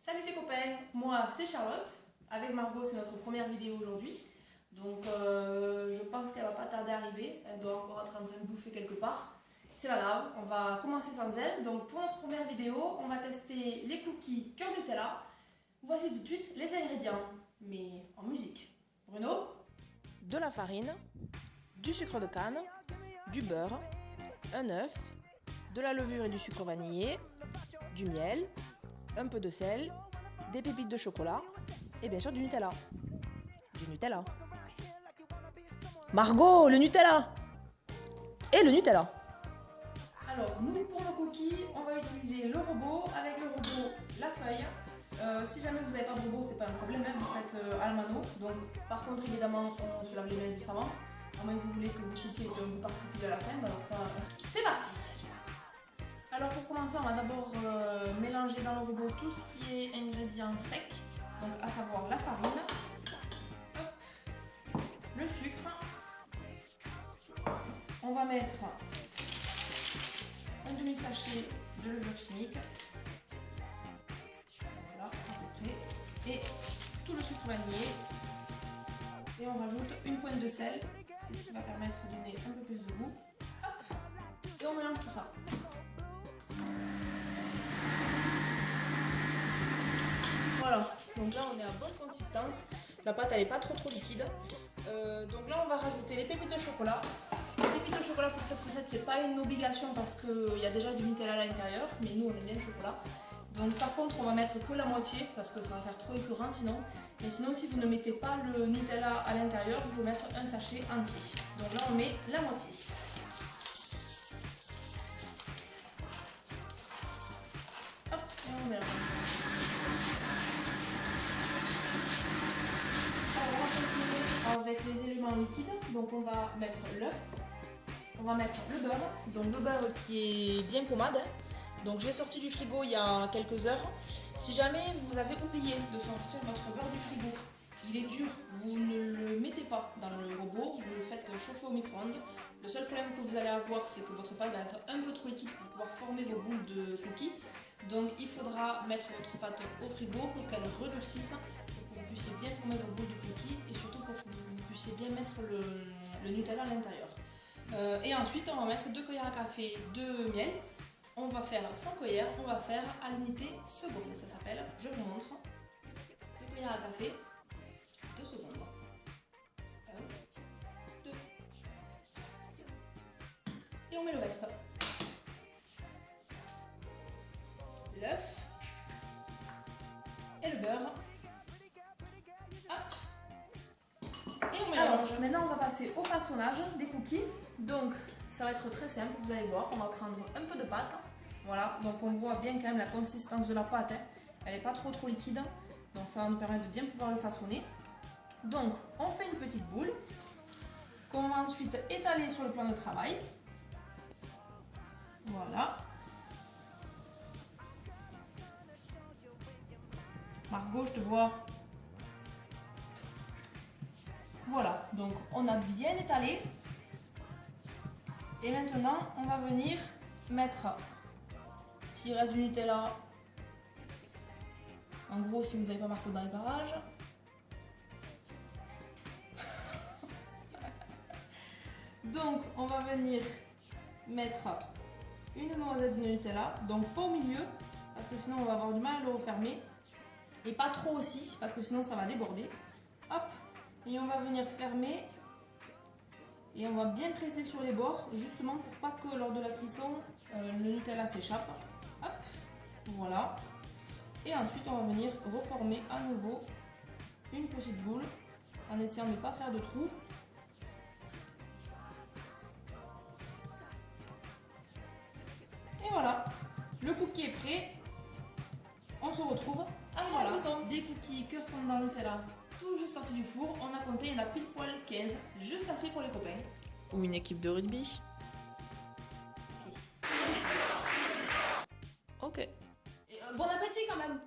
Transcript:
Salut les copains, moi c'est Charlotte, avec Margot c'est notre première vidéo aujourd'hui, donc je pense qu'elle va pas tarder à arriver, elle doit encore être en train de bouffer quelque part. C'est pas grave, on va commencer sans elle. Donc pour notre première vidéo, on va tester les cookies cœur Nutella. Voici tout de suite les ingrédients, mais en musique. Bruno? De la farine, du sucre de canne, du beurre, un œuf, de la levure et du sucre vanillé, du miel, un peu de sel, des pépites de chocolat et bien sûr du Nutella. Du Nutella. Margot, le Nutella! Et le Nutella! Alors nous pour nos cookies, on va utiliser le robot, avec le robot la feuille. Si jamais vous n'avez pas de robot, c'est pas un problème, hein, vous faites à la mano. Donc par contre évidemment on se lave les mains juste avant. À moins que vous voulez que vos cookies aient un goût particulier à la fin, alors ça c'est parti. Alors pour commencer on va d'abord mélanger dans le robot tout ce qui est ingrédients secs, donc à savoir la farine, hop, le sucre, on va mettre un demi-sachet de levure chimique, voilà à peu près, et tout le sucre vanillé, et on rajoute une pointe de sel, c'est ce qui va permettre de donner un peu plus de goût, hop, et on mélange tout ça. Voilà, donc là on est à bonne consistance, la pâte elle est pas trop liquide, donc là on va rajouter les pépites de chocolat. Les pépites de chocolat pour cette recette c'est pas une obligation parce qu'il y a déjà du Nutella à l'intérieur, mais nous on aime bien le chocolat. Donc par contre on va mettre que la moitié parce que ça va faire trop écœurant sinon. Mais sinon si vous ne mettez pas le Nutella à l'intérieur, vous pouvez mettre un sachet entier. Donc là on met la moitié. Hop, et on mélange. Avec les éléments liquides, donc on va mettre l'œuf, on va mettre le beurre, donc le beurre qui est bien pommade, donc j'ai sorti du frigo il y a quelques heures. Si jamais vous avez oublié de sortir votre beurre du frigo, il est dur, vous ne le mettez pas dans le robot, vous le faites chauffer au micro-ondes. Le seul problème que vous allez avoir, c'est que votre pâte va être un peu trop liquide pour pouvoir former vos boules de cookies. Donc il faudra mettre votre pâte au frigo pour qu'elle redurcisse, pour que vous puissiez bien former vos boules de cookies et surtout pour que vous puissiez bien mettre le Nutella à l'intérieur. Et ensuite on va mettre 2 cuillères à café de miel. On va faire 100 cuillères, on va faire à l'unité seconde, ça s'appelle, je vous montre. 2 cuillères à café, 2 secondes. 1, 2. Et on met le reste. L'œuf et le beurre. Hop. Et on mélange. Alors, maintenant on va passer au façonnage des cookies. Donc ça va être très simple, vous allez voir. On va prendre un peu de pâte. Voilà, donc on voit bien quand même la consistance de la pâte, hein. Elle n'est pas trop liquide. Donc ça va nous permettre de bien pouvoir le façonner. Donc on fait une petite boule qu'on va ensuite étaler sur le plan de travail. Voilà. Margot, je te vois. Voilà, donc on a bien étalé. Et maintenant, on va venir mettre, s'il reste du Nutella, en gros, si vous n'avez pas marqué dans les barrages. Donc, on va venir mettre une noisette de Nutella, donc pas au milieu, parce que sinon on va avoir du mal à le refermer. Et pas trop aussi, parce que sinon ça va déborder. Hop, et on va venir fermer. Et on va bien presser sur les bords, justement pour pas que lors de la cuisson, le Nutella s'échappe. Hop, voilà. Et ensuite on va venir reformer à nouveau une petite boule, en essayant de ne pas faire de trou. Et voilà, le cookie est prêt. On se retrouve à la cuisson. Des cookies cœur fondant Nutella, tout juste sortis du four. On a compté, il y en a pile poil 15, juste assez pour les copains. Ou une équipe de rugby. Ok. Et bon appétit quand même.